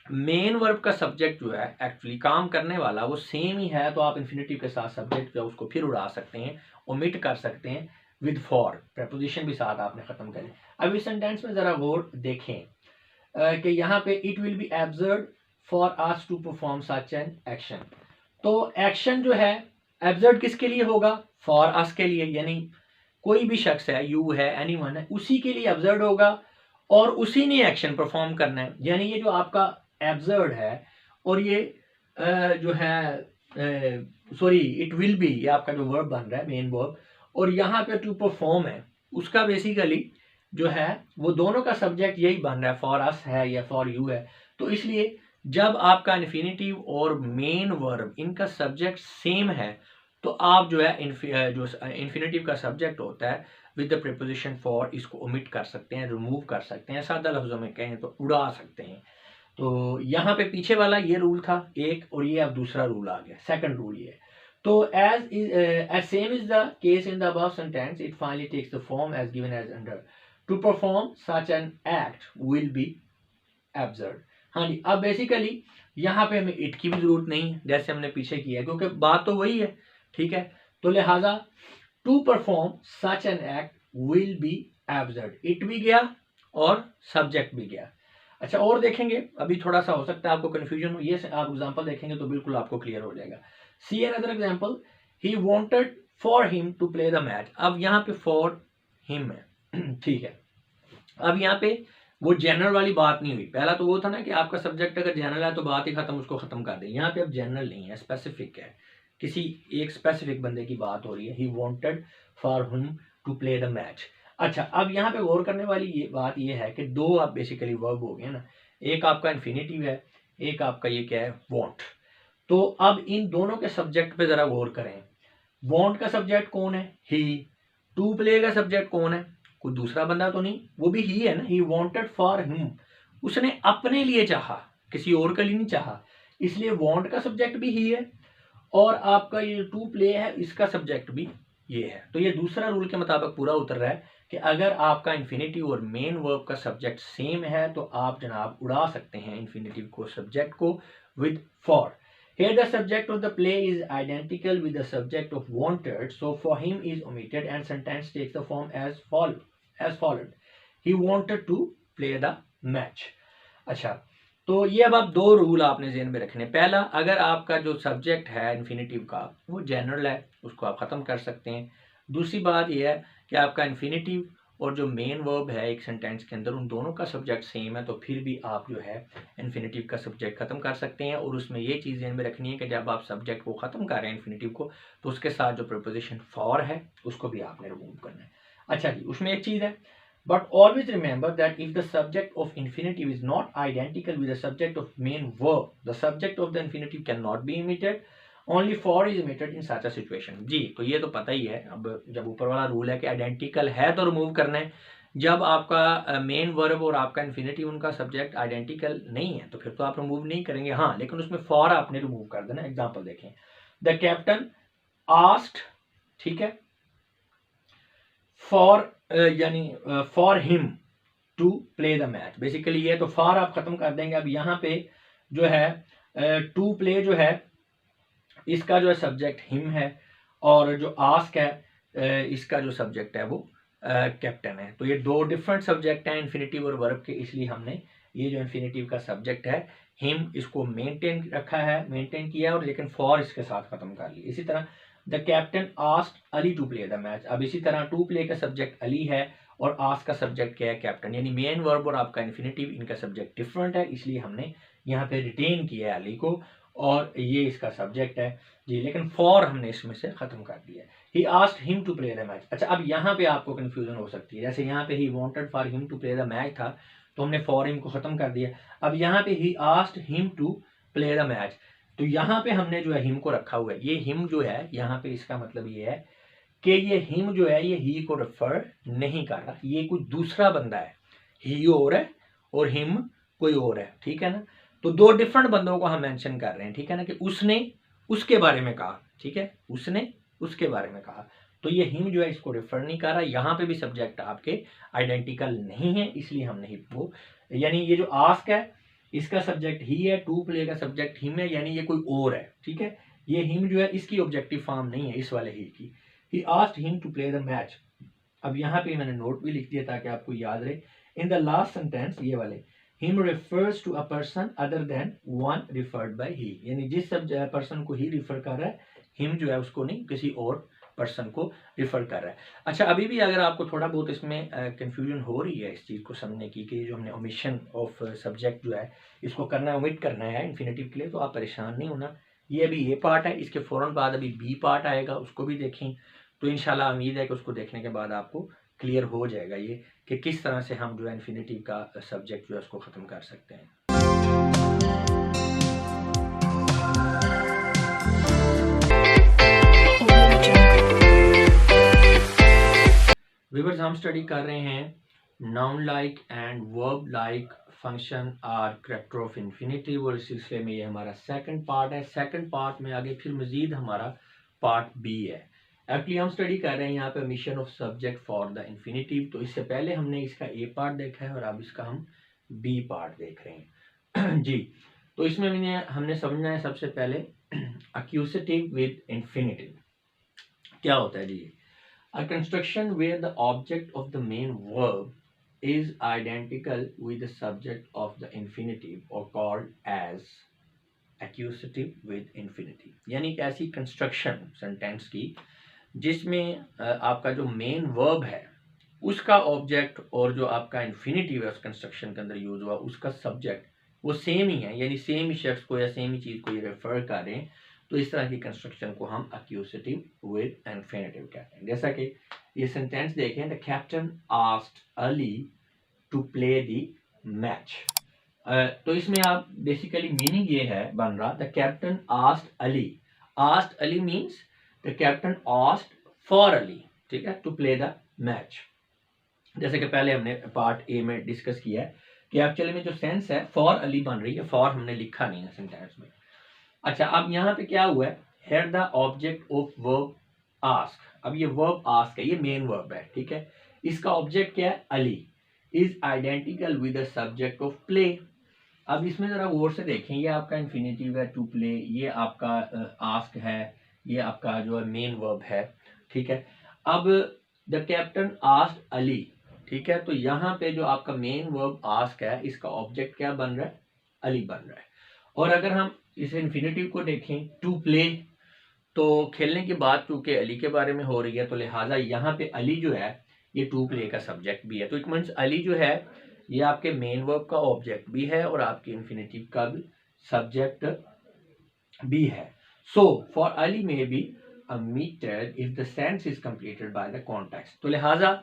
मेन वर्ब का सब्जेक्ट जो है एक्चुअली काम करने वाला वो सेम ही है, तो आप इन्फिनेटिव के साथ सब्जेक्ट जो है उसको फिर उड़ा सकते हैं, ओमिट कर सकते हैं विद फॉर, प्रपोजिशन भी साथ आपने खत्म करें। अब इस सेंटेंस में जरा गौर देखें कि यहाँ पे it will be absurd for us to perform such an action. तो एक्शन जो है एब्सर्ड किसके लिए होगा? फॉर अस के लिए, यानी कोई भी शख्स है, यू है, एनीवन है, उसी के लिए एब्सर्ड होगा और उसी ने एक्शन परफॉर्म करना है। यानी ये जो आपका एब्सर्ड है और ये जो है सॉरी इट विल बी, ये आपका जो वर्ब बन रहा है मेन वर्ब, और यहाँ पे टू परफॉर्म है, उसका बेसिकली जो है वो दोनों का सब्जेक्ट यही बन रहा है, फॉर अस है या फॉर यू है। तो इसलिए जब आपका इन्फिनेटिव और मेन वर्ब इनका सब्जेक्ट सेम है तो आप जो है जो इन्फिनेटिव का सब्जेक्ट होता है विद द प्रीपोजिशन फॉर, इसको ओमिट कर सकते हैं, रिमूव कर सकते हैं, सादा लफ्जों में कहें तो उड़ा सकते हैं। तो यहाँ पे पीछे वाला ये रूल था एक, और ये अब दूसरा रूल आ गया, सेकंड रूल ये। तो as same is the case in the above sentence, it finally takes the form as given as under. To perform such an act will be absurd. हाँ जी, अब बेसिकली यहाँ पे हमें इट की भी जरूरत नहीं है जैसे हमने पीछे किया है, क्योंकि बात तो वही है, ठीक है। तो लिहाजा to perform such an act will be absurd, it भी गया और सब्जेक्ट भी गया। अच्छा, और देखेंगे, अभी थोड़ा सा हो सकता है आपको कंफ्यूजन हो, ये आप एग्जांपल देखेंगे तो बिल्कुल आपको क्लियर हो जाएगा। See another example, he wanted for him to play the match. अब यहाँ पे फॉर हिम है ठीक है। अब यहाँ पे वो जनरल वाली बात नहीं हुई, पहला तो वो था ना कि आपका सब्जेक्ट अगर जनरल है तो बात ही खत्म, उसको खत्म कर दें। यहाँ पे अब जनरल नहीं है, स्पेसिफिक है, किसी एक स्पेसिफिक बंदे की बात हो रही है। He wanted for him to play the match. अच्छा, अब यहाँ पे गौर करने वाली ये बात ये है कि दो आप बेसिकली वर्ब हो गए ना, एक आपका इन्फिनेटिव है, एक आपका ये क्या है, वांट। तो अब इन दोनों के सब्जेक्ट पे जरा गौर करें। वांट का सब्जेक्ट कौन है? ही। टू प्ले का सब्जेक्ट कौन है? कोई दूसरा बंदा तो नहीं, वो भी ही है ना। ही वांटेड फॉर हिम, उसने अपने लिए चाहा, किसी और के लिए नहीं चाहा, इसलिए वांट का सब्जेक्ट भी ही है और आपका ये टू प्ले है इसका सब्जेक्ट भी ये है। तो ये दूसरा रूल के मुताबिक पूरा उतर रहा है कि अगर आपका इन्फिनेटिव और मेन वर्ब का सब्जेक्ट सेम है तो आप जनाब उड़ा सकते हैं इन्फिनेटिव को, सब्जेक्ट को with for. Here the subject of the play is identical with the subject of wanted, so for him is omitted and sentence takes the form as followed. He wanted to play the match. अच्छा, तो ये अब आप दो rule आपने ज़हन में रखने। पहला, अगर आपका जो सब्जेक्ट है इन्फिनेटिव का वो जनरल है, उसको आप ख़त्म कर सकते हैं। दूसरी बात यह है कि आपका इन्फिनेटिव और जो मेन वर्ब है एक सेंटेंस के अंदर, उन दोनों का सब्जेक्ट सेम है, तो फिर भी आप जो है इन्फिनेटिव का सब्जेक्ट ख़त्म कर सकते हैं। और उसमें ये चीज़ ध्यान में रखनी है कि जब आप सब्जेक्ट को ख़त्म कर रहे हैं इन्फिनेटिव को, तो उसके साथ जो प्रपोजिशन फॉर है उसको भी आपने रिमूव करना है। अच्छा जी, उसमें एक चीज़ है, but always remember that if the subject of infinitive is not identical with the subject of main verb, the subject of the infinitive cannot be omitted. Only for is omitted in such a situation. जी, तो ये तो पता ही है। अब जब ऊपर वाला rule है कि आइडेंटिकल है तो रिमूव करना है, जब आपका मेन वर्ब और आपका इन्फिनेटिव उनका सब्जेक्ट आइडेंटिकल नहीं है तो फिर तो आप रिमूव नहीं करेंगे। हाँ, लेकिन उसमें फॉर आपने रिमूव कर देना। एग्जाम्पल देखें, द कैप्टन आस्क्ड, ठीक है, फॉर यानी for him to play the match. Basically ये तो फॉर आप खत्म कर देंगे। अब यहाँ पे जो है टू प्ले जो है इसका जो है सब्जेक्ट हिम है और जो आस्क है इसका जो सब्जेक्ट है वो कैप्टन है। तो ये दो डिफरेंट सब्जेक्ट हैं इन्फिनेटिव और वर्ब के, इसलिए हमने ये जो इन्फिनेटिव का सब्जेक्ट है हिम, इसको मेंटेन रखा है, मेंटेन किया और लेकिन फॉर इसके साथ खत्म कर लिया। इसी तरह the captain asked Ali to play the match. अब इसी तरह टू प्ले का सब्जेक्ट अली है और आस्क का सब्जेक्ट क्या है, कैप्टन। यानी मेन वर्ब और आपका इन्फिनेटिव इनका सब्जेक्ट डिफरेंट है, इसलिए हमने यहाँ पे रिटेन किया है अली को और ये इसका सब्जेक्ट है जी, लेकिन फॉर हमने इसमें से खत्म कर दिया। He asked him to play the match. अच्छा, अब यहाँ पे आपको कंफ्यूजन हो सकती है, जैसे यहाँ पे he wanted for him to play the match था तो हमने फॉर हिम को खत्म कर दिया। अब यहाँ पे he asked him to play the match, तो यहाँ पे हमने जो है हिम को रखा हुआ है। ये हिम जो है यहाँ पे इसका मतलब ये है कि ये हिम जो है ये ही को रेफर नहीं कर रहा, ये कोई दूसरा बंदा है, ही और है और हिम कोई और है, ठीक है ना। तो दो डिफरेंट बंदों को हम मेंशन कर रहे हैं, ठीक है ना, कि उसने उसके बारे में कहा, ठीक है, उसने उसके बारे में कहा। तो ये हिम जो है इसको रेफर नहीं कर रहा। यहाँ पे भी सब्जेक्ट आपके आइडेंटिकल नहीं है, इसलिए हमने ही वो, यानी ये जो आस्क है इसका सब्जेक्ट ही है, टू प्ले का सब्जेक्ट हिम है, यानी ये कोई और है, ठीक है। ये हिम जो है इसकी ऑब्जेक्टिव फॉर्म नहीं है इस वाले he asked him to play the match. अब यहाँ पे मैंने नोट भी लिख दिया ताकि आपको याद रहे। इन द लास्ट सेंटेंस ये वाले him refers to a person other than one referred by he, यानी जिस पर्सन को ही रिफर कर रहा है, हिम जो है उसको नहीं, किसी और पर्सन को रिफर कर रहा है। अच्छा, अभी भी अगर आपको थोड़ा बहुत इसमें कंफ्यूजन हो रही है इस चीज़ को समझने की कि जो हमने ओमिशन ऑफ सब्जेक्ट जो है इसको करना है, ओमिट करना है इन्फिनेटिव के लिए, तो आप परेशान नहीं होना। ये अभी ये पार्ट है, इसके फ़ौरन बाद अभी बी पार्ट आएगा, उसको भी देखें। तो इंशाल्लाह उम्मीद है कि उसको देखने के बाद आपको क्लियर हो जाएगा ये कि किस तरह से हम जो है इन्फिनेटिव का सब्जेक्ट जो है उसको ख़त्म कर सकते हैं। व्यूअर्स, हम स्टडी कर रहे हैं noun like and verb like function or character of infinitive, और इस सिलसिले में ये हमारा सेकंड पार्ट है। सेकंड पार्ट में आगे फिर मजीद हमारा पार्ट बी है। एक्चुअली हम स्टडी कर रहे हैं यहाँ पे omission of subject for the infinitive. तो इससे पहले हमने इसका ए पार्ट देखा है और अब इसका हम बी पार्ट देख रहे हैं जी। तो इसमें हमने समझना है सबसे पहले एक्यूसेटिव विद इन्फिनेटिव क्या होता है जी। A construction where the object of the main verb is identical with the subject of the infinitive or called as accusative with infinitive, यानी एक ऐसी कंस्ट्रक्शन सेंटेंस की जिसमें आपका जो मेन वर्ब है उसका ऑब्जेक्ट और जो आपका इन्फिनेटिव है उस कंस्ट्रक्शन के अंदर यूज हुआ उसका सब्जेक्ट वो सेम ही है, यानी सेम ही शख्स को या सेम ही चीज़ को ये रेफर करें। तो इस तरह की कंस्ट्रक्शन को हम एक्यूसेटिव विद इन्फिनेटिव कहते हैं। जैसा कि ये सेंटेंस देखें, the captain asked Ali to play the match. तो इसमें आप बेसिकली मीनिंग ये है बन रहा, the captain asked Ali. Asked Ali means the captain asked for Ali, ठीक है, टू प्ले द मैच। जैसे कि पहले हमने पार्ट ए में डिस्कस किया है कि एक्चुअली में जो सेंस है फॉर अली बन रही है, फॉर हमने लिखा नहीं है सेंटेंस में। अच्छा, अब यहाँ पे क्या हुआ है, here the object of verb ask. अब ये वर्ब आस्क है, ये मेन वर्ब है, ठीक है। इसका ऑब्जेक्ट क्या है, Ali, is identical with the subject of play. अब इसमें जरा गौर से देखें, ये आपका इन्फिनेटिव है टू प्ले, ये आपका आस्क है, ये आपका जो है मेन वर्ब है, ठीक है। अब द कैप्टन आस्क्ड अली, ठीक है, तो यहाँ पे जो आपका मेन वर्ब आस्क है इसका ऑब्जेक्ट क्या बन रहा है, अली बन रहा है। और अगर हम इस इन्फिनेटिव को देखें टू प्ले, तो खेलने की बात चूंकि अली के बारे में हो रही है तो लिहाजा यहाँ पे अली जो है ये टू प्ले का सब्जेक्ट भी है। तो इट मीन्स अली जो है ये आपके मेन वर्ब का ऑब्जेक्ट भी है और आपके इन्फिनेटिव का भी सब्जेक्ट भी है। So for Ali may be omitted if the sense is completed by the context। तो लिहाजा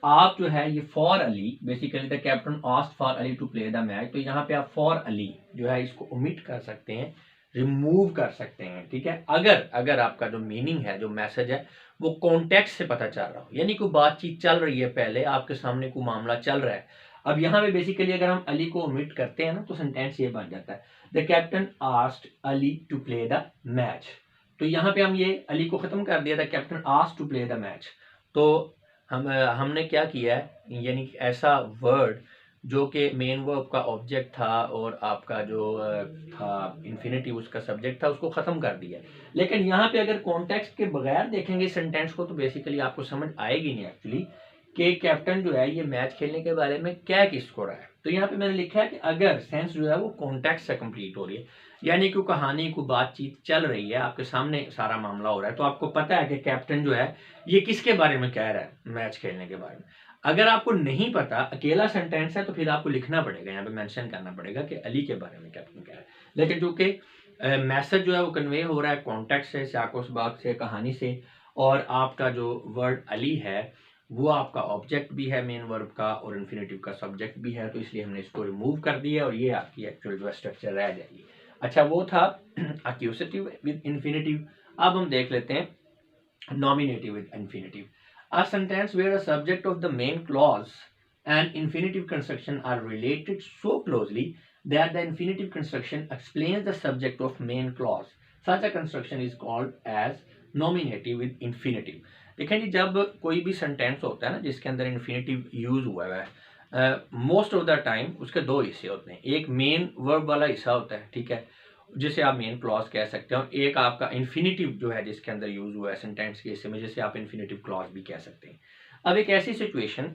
आप जो है ये for Ali, basically the captain asked for Ali to play the match, तो यहाँ पे आप फॉर अली जो है इसको ओमिट कर सकते हैं, रिमूव कर सकते हैं, ठीक है। अगर आपका जो मीनिंग है, जो मैसेज है वो कॉन्टेक्स्ट से पता चल रहा हो, यानी कोई बातचीत चल रही है, पहले आपके सामने कोई मामला चल रहा है। अब यहाँ पे बेसिकली अगर हम अली को ओमिट करते हैं ना तो सेंटेंस ये बन जाता है, the captain asked Ali to play the match. तो यहाँ पे हम ये अली को ख़त्म कर दिया था, captain asked to play the match. तो हमने क्या किया है, यानी ऐसा वर्ड जो कि मेन वर्ब का ऑब्जेक्ट था और आपका जो था इन्फिनेटिव उसका सब्जेक्ट था, उसको ख़त्म कर दिया। लेकिन यहाँ पे अगर कॉन्टेक्स्ट के बगैर देखेंगे सेंटेंस को तो बेसिकली आपको समझ आएगी नहीं एक्चुअली कि कैप्टन जो है ये मैच खेलने के बारे में क्या किसको रहा है। तो यहाँ पे मैंने लिखा है कि अगर सेंस जो है वो कॉन्टेक्स्ट से कंप्लीट हो रही है, यानी कि कहानी को बातचीत चल रही है, आपके सामने सारा मामला हो रहा है, तो आपको पता है कि कैप्टन जो है ये किसके बारे में कह रहा है, मैच खेलने के बारे में। अगर आपको नहीं पता, अकेला सेंटेंस है, तो फिर आपको लिखना पड़ेगा, यहाँ पे मेंशन करना पड़ेगा कि अली के बारे में कैप्टन कह रहा है। लेकिन चूंकि मैसेज जो है वो कन्वे हो रहा है कॉन्टेक्स्ट से, सियाको सबाक से, कहानी से, और आपका जो वर्ड अली है वो आपका ऑब्जेक्ट भी है मेन वर्ब का और इन्फिनेटिव का सब्जेक्ट भी है, तो इसलिए हमने इसको रिमूव कर दिया और ये आपकी एक्चुअल जो स्ट्रक्चर रह जाएगी। अच्छा, वो था एक्यूसेटिव विद इन्फिनेटिव। अब हम देख लेते हैं nominative with infinitive. A sentence where the subject of the main clause and infinitive construction are related so closely that the infinitive construction explains the subject of main clause. Such a construction is called as nominative with infinitive. देखें जी, जब कोई भी sentence होता है ना जिसके अंदर infinitive use हुआ है, मोस्ट ऑफ द टाइम उसके दो हिस्से होते हैं, एक मेन वर्ब वाला हिस्सा होता है, ठीक है, जिसे आप मेन क्लॉज कह सकते हो, एक आपका इन्फिनिटिव जो है जिसके अंदर यूज हुआ है सेंटेंस के हिस्से में, जिसे आप इन्फिनिटिव क्लॉज भी कह सकते हैं। अब एक ऐसी सिचुएशन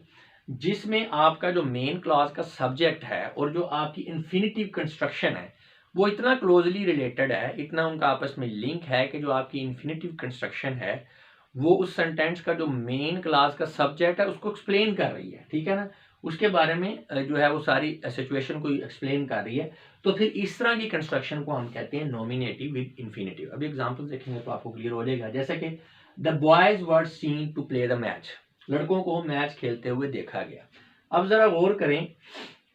जिसमें आपका जो मेन क्लॉज का सब्जेक्ट है और जो आपकी इन्फिनिटिव कंस्ट्रक्शन है वो इतना क्लोजली रिलेटेड है, इतना उनका आपस में लिंक है कि जो आपकी इन्फिनिटिव कंस्ट्रक्शन है वो उस सेंटेंस का जो मेन क्लास का सब्जेक्ट है उसको एक्सप्लेन कर रही है, ठीक है ना, उसके बारे में जो है वो सारी सिचुएशन को एक्सप्लेन कर रही है। तो फिर इस तरह की कंस्ट्रक्शन को हम कहते हैं नॉमिनेटिव विद इन्फिनिटिव। अभी एग्जांपल देखेंगे तो आपको क्लियर हो जाएगा, जैसे कि the boys were seen to play the match, लड़कों को मैच खेलते हुए देखा गया। अब जरा गौर करें,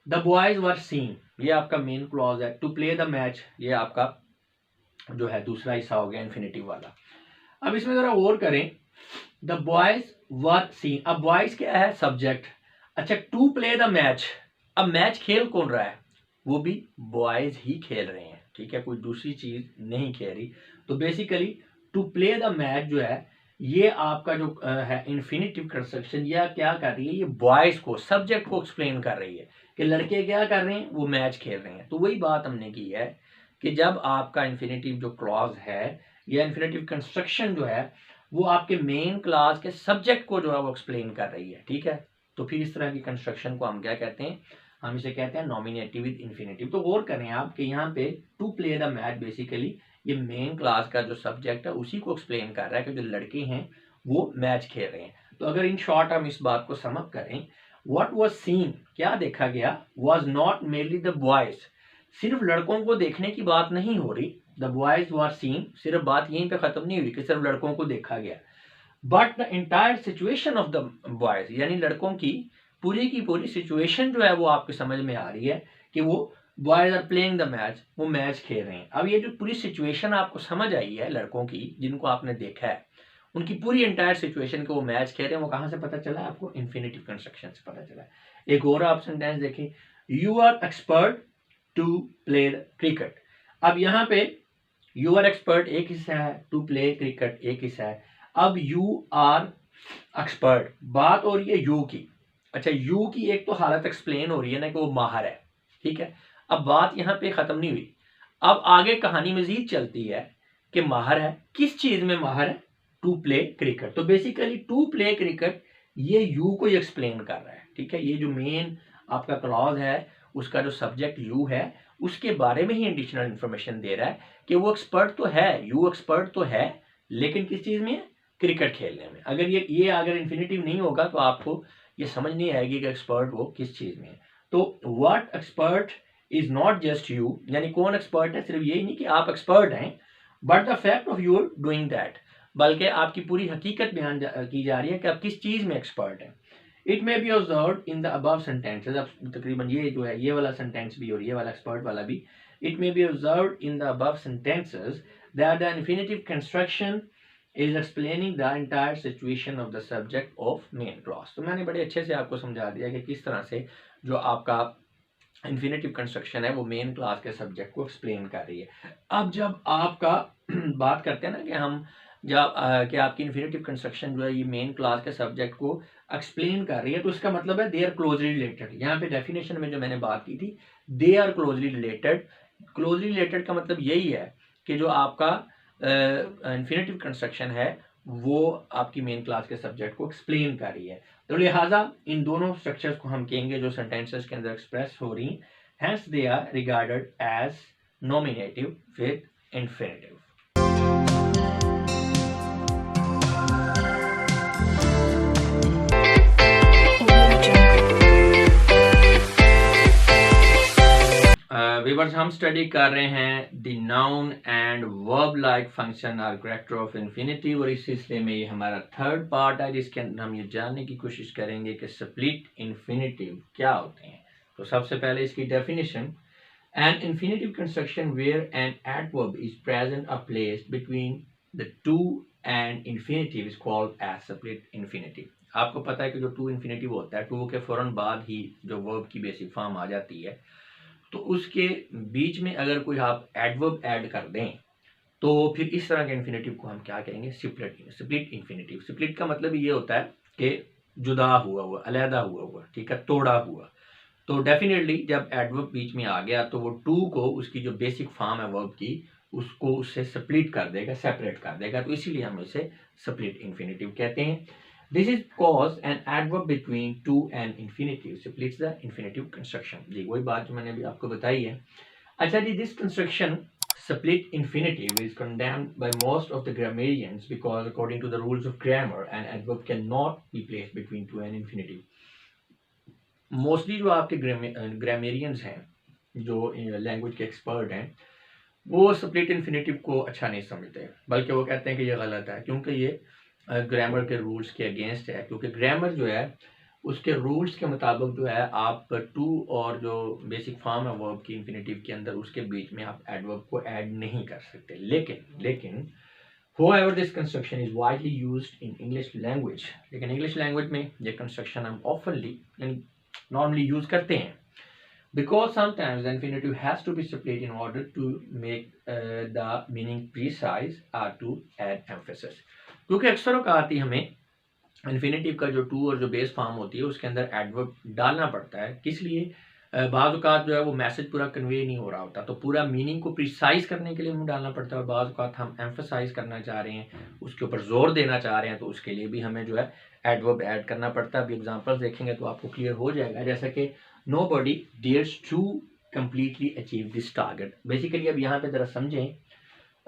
द बॉयज वर सीन ये आपका मेन क्लॉज है, टू प्ले द मैच ये आपका जो है दूसरा हिस्सा हो गया इन्फिनिटिव वाला। अब इसमें जरा गौर करें, द बॉयज वर सीन, अब बॉयज क्या है, सब्जेक्ट। अच्छा, टू प्ले द मैच, अब मैच खेल कौन रहा है, वो भी बॉयज ही खेल रहे हैं, ठीक है, कोई दूसरी चीज नहीं खेल रही। तो basically to play the match जो है ये आपका जो है इन्फिनिटिव कंस्ट्रक्शन, यह क्या कर रही है, ये बॉयज को सब्जेक्ट को एक्सप्लेन कर रही है कि लड़के क्या कर रहे हैं, वो मैच खेल रहे हैं। तो वही बात हमने की है कि जब आपका इन्फिनिटिव जो क्लॉज है या इन्फिनिटिव कंस्ट्रक्शन जो है वो आपके मेन क्लास के सब्जेक्ट को जो है वो एक्सप्लेन कर रही है, ठीक है, तो फिर इस तरह की कंस्ट्रक्शन को हम क्या कहते हैं, हम इसे कहते हैं नॉमिनेटिव विद इन्फिनिटिव। तो गौर करें आप कि यहाँ पे to play the match basically ये मेन क्लास का जो सब्जेक्ट है उसी को एक्सप्लेन कर रहा है कि जो लड़के हैं वो मैच खेल रहे हैं। तो अगर इन शॉर्ट हम इस बात को समअप करें, व्हाट वाज सीन क्या देखा गया, was not mainly the boys, सिर्फ लड़कों को देखने की बात नहीं हो रही, द बॉयज वर सीन सिर्फ बात यहीं पे खत्म नहीं हुई कि सिर्फ लड़कों को देखा गया, but the entire situation of the boys, यानी लड़कों की पूरी सिचुएशन जो है वो आपके समझ में आ रही है कि वो boys are playing the match, वो मैच खेल रहे हैं। अब ये जो पूरी सिचुएशन आपको समझ आई है लड़कों की जिनको आपने देखा है, उनकी पूरी एंटायर सिचुएशन को वो मैच खेल रहे हैं, वो कहाँ से पता चला आपको, इन्फिनिटिव कंस्ट्रक्शन से पता चला। एक और आप सेंटेंस देखें, you are expert to play cricket. अब यहाँ पे यू आर एक्सपर्ट एक हिस्सा है, टू प्ले क्रिकेट एक हिस्सा है। अब यू आर एक्सपर्ट, बात हो रही है यू की। अच्छा, यू की एक तो हालत एक्सप्लेन हो रही है ना कि वो माहिर है, ठीक है, अब बात यहाँ पे खत्म नहीं हुई, अब आगे कहानी मजीद चलती है कि माहिर है, किस चीज में माहिर है, टू प्ले क्रिकेट। तो बेसिकली टू प्ले क्रिकेट ये यू को एक्सप्लेन कर रहा है, ठीक है, ये जो मेन आपका क्लॉज है उसका जो सब्जेक्ट यू है उसके बारे में ही एडिशनल इंफॉर्मेशन दे रहा है कि वो एक्सपर्ट तो है, यू एक्सपर्ट तो है, लेकिन किस चीज में, क्रिकेट खेलने में। अगर ये अगर इन्फिनिटिव नहीं होगा तो आपको ये समझ नहीं आएगी कि एक्सपर्ट वो किस चीज में है। तो what expert is not just you, यानी कौन एक्सपर्ट है, सिर्फ यही नहीं कि आप एक्सपर्ट हैं, but the fact of you're doing that, बल्कि आपकी पूरी हकीकत बयान की जा रही है कि आप किस चीज में एक्सपर्ट हैं। It may B observe in the above sentences, अब तकरीबन ये जो है ये वाला सेंटेंस भी और ये वाला एक्सपर्ट वाला भी, it may B observe in the above sentences that the infinitive construction is explaining the entire situation of the subject of main clause. तो मैंने बड़े अच्छे से आपको समझा दिया कि किस तरह से जो आपका इन्फिनिटिव कंस्ट्रक्शन है वो मेन क्लास के सब्जेक्ट को एक्सप्लेन कर रही है। अब जब आपका बात करते हैं ना कि हम जब कि आपकी इन्फिनिटिव कंस्ट्रक्शन जो है ये मेन क्लास के सब्जेक्ट को एक्सप्लेन कर रही है, तो इसका मतलब है दे आर क्लोजली रिलेटेड। यहाँ पे डेफिनेशन में जो मैंने बात की थी, they are closely related, closely related का मतलब यही है कि जो आपका इन्फिनिटिव कंस्ट्रक्शन है वो आपकी मेन क्लास के सब्जेक्ट को एक्सप्लेन कर रही है। तो लिहाजा इन दोनों स्ट्रक्चर्स को हम कहेंगे जो सेंटेंसेस के अंदर एक्सप्रेस हो रही, hence they are regarded as nominative with infinitive. Viewers, हम स्टडी कर रहे हैं the noun and verb like function और कैरेक्टर ऑफ इन्फिनिटिव, और इस सिलसिले में ये हमारा थर्ड पार्ट है जिसके अंदर हम ये जानने की कोशिश करेंगे कि स्प्लिट इन्फिनिटिव क्या होते हैं। तो सबसे पहले इसकी definition, an infinitive construction where an adverb is present और placed between the to and infinitive is called as split infinitive. आपको पता है कि जो टू इन्फिनिटिव होता है, टू के फौरन बाद ही जो वर्ब की बेसिक फॉर्म आ जाती है, तो उसके बीच में अगर कोई आप एडवर्ब ऐड कर दें तो फिर इस तरह के इन्फिनिटिव को हम क्या कहेंगे, स्प्लिट इन्फिनिटिव। स्प्लिट का मतलब ये होता है कि जुदा हुआ हुआ, अलहदा हुआ हुआ, ठीक है, तोड़ा हुआ। तो डेफिनेटली जब एडवर्ब बीच में आ गया तो वो टू को उसकी जो बेसिक फॉर्म है वर्ब की उसको उससे स्प्लिट कर देगा, सेपरेट कर देगा, तो इसीलिए हम इसे स्प्लिट इन्फिनेटिव कहते हैं। This is cause an adverb between to and infinitive splits the infinitive construction. जी वही बात जो मैंने अभी आपको बताई है। अच्छा जी, this construction split infinitive is condemned by most of the grammarians because according to the rules of grammar an adverb cannot be placed between to an infinitive। Mostly जो आपके ग्रामेरियंस हैं, जो लैंग्वेज के एक्सपर्ट हैं, वो split infinitive को अच्छा नहीं समझते, बल्कि वो कहते हैं कि ये गलत है, क्योंकि ये ग्रामर के रूल्स के अगेंस्ट है। क्योंकि ग्रामर जो है उसके रूल्स के मुताबिक जो है आप टू और जो बेसिक फॉर्म है वर्ब की इन्फिनेटिव के अंदर उसके बीच में आप एडवर्ब को ऐड नहीं कर सकते। लेकिन however this construction is widely used in English language, लेकिन इंग्लिश लैंग्वेज में ये कंस्ट्रक्शन हम ऑफनली नॉर्मली यूज करते हैं। Because sometimes the infinitive has to be split in order to make the meaning precise or to add emphasis। क्योंकि अक्सर औक़ात ही हमें इन्फिनेटिव का जो टू और जो बेस फॉर्म होती है उसके अंदर एडवर्ब डालना पड़ता है। किस लिए? बाज़ औक़ात जो है वो मैसेज पूरा कन्वे नहीं हो रहा होता, तो पूरा मीनिंग को प्रिसाइज करने के लिए हमें डालना पड़ता है, और बाज़ औक़ात हम एम्फसाइज करना चाह रहे हैं, उसके ऊपर जोर देना चाह रहे हैं, तो उसके लिए भी हमें जो है एडवर्ब ऐड करना पड़ता है। अभी एग्जांपल्स देखेंगे तो आपको क्लियर हो जाएगा, जैसा कि nobody dares to completely achieve this target. Basically अब यहाँ पे ज़रा समझें,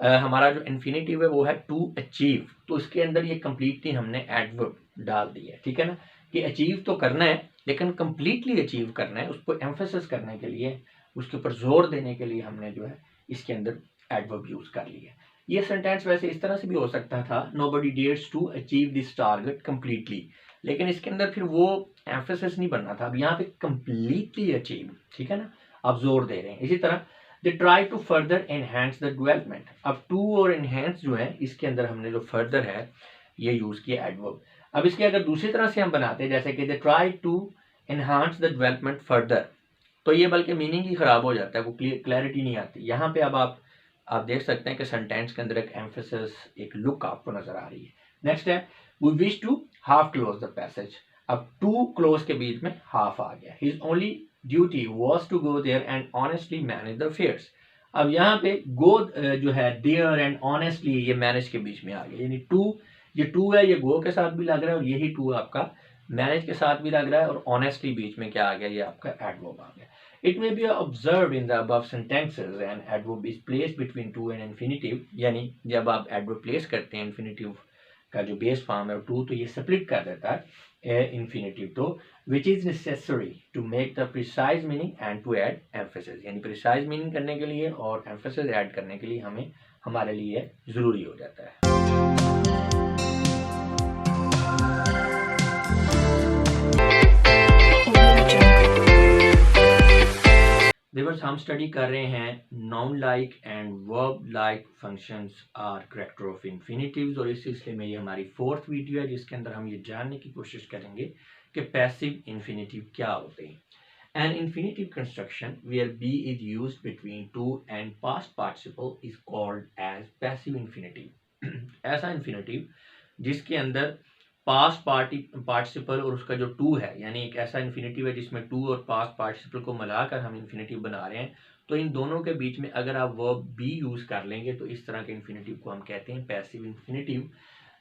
हमारा जो इन्फिनेटिव है वो है टू अचीव, तो उसके अंदर ये कंप्लीटली हमने एडवर्ब डाल दिया है, ठीक है ना, कि अचीव तो करना है लेकिन कंप्लीटली अचीव करना है, उसको एम्फेसिस करने के लिए, उसके ऊपर जोर देने के लिए हमने जो है इसके अंदर एडवर्ब यूज कर लिया है। ये सेंटेंस वैसे इस तरह से भी हो सकता था, nobody dares to achieve this target completely, लेकिन इसके अंदर फिर वो एम्फेसिस नहीं बनना था। अब यहाँ पे कंप्लीटली अचीव, ठीक है ना, आप जोर दे रहे हैं। इसी तरह they try to further enhance the development. अब टू और एनहेंस जो है इसके अंदर हमने जो फर्दर है ये यूज किया एडवर्ब। अब इसके अगर दूसरी तरह से हम बनाते हैं, जैसे कि they try to enhance the development further, तो ये बल्कि मीनिंग ही खराब हो जाता है, वो क्लैरिटी नहीं आती। यहाँ पे अब आप देख सकते हैं कि सेंटेंस के अंदर एक एम्फेसिस, एक लुक आपको नजर आ रही है। नेक्स्ट है we wish to have close the passage. अब टू क्लोज के बीच में हाफ आ गया। His only duty was to go there and honestly manage the affairs. अब यहाँ पे गो जो है देयर एंड ऑनेस्टली, ये मैनेज के बीच में आ गया, यानी टू, ये टू है ये गो के साथ भी लग रहा है और यही टू आपका मैनेज के साथ भी लग रहा है, और ऑनेस्टली बीच में क्या आ गया, ये आपका एडवर्ब आ गया। It may B observe in the above sentences and adverb is placed between to and infinitive, यानी जब आप एडवर्ब प्लेस करते हैं इन्फिनेटिव का जो बेस फॉर्म है टू, तो ये स्प्लिट कर देता है इन्फिनेटिव तो, which is necessary to make the precise meaning and to add emphasis, यानी प्रिसाइज मीनिंग करने के लिए और एम्फेसिस ऐड करने के लिए हमारे लिए जरूरी हो जाता है। व्यूअर्स, हम स्टडी कर रहे हैं noun like and verb like functions are character of infinitives, और इस सिलसिले में ये हमारी फोर्थ वीडियो है जिसके अंदर हम ये जानने की कोशिश करेंगे कि पैसिव इन्फिनेटिव क्या होते हैं। An infinitive construction where be is used between to and past participle is called as passive infinitive. ऐसा इन्फिनेटिव जिसके अंदर पास्ट पार्टिसिपल और उसका जो टू है, यानी एक ऐसा इन्फिनेटिव है जिसमें टू और पास्ट पार्टिसिपल को मिलाकर हम इन्फिनेटिव बना रहे हैं, तो इन दोनों के बीच में अगर आप वर्ब बी यूज कर लेंगे तो इस तरह के इन्फिनेटिव को हम कहते हैं passive infinitive.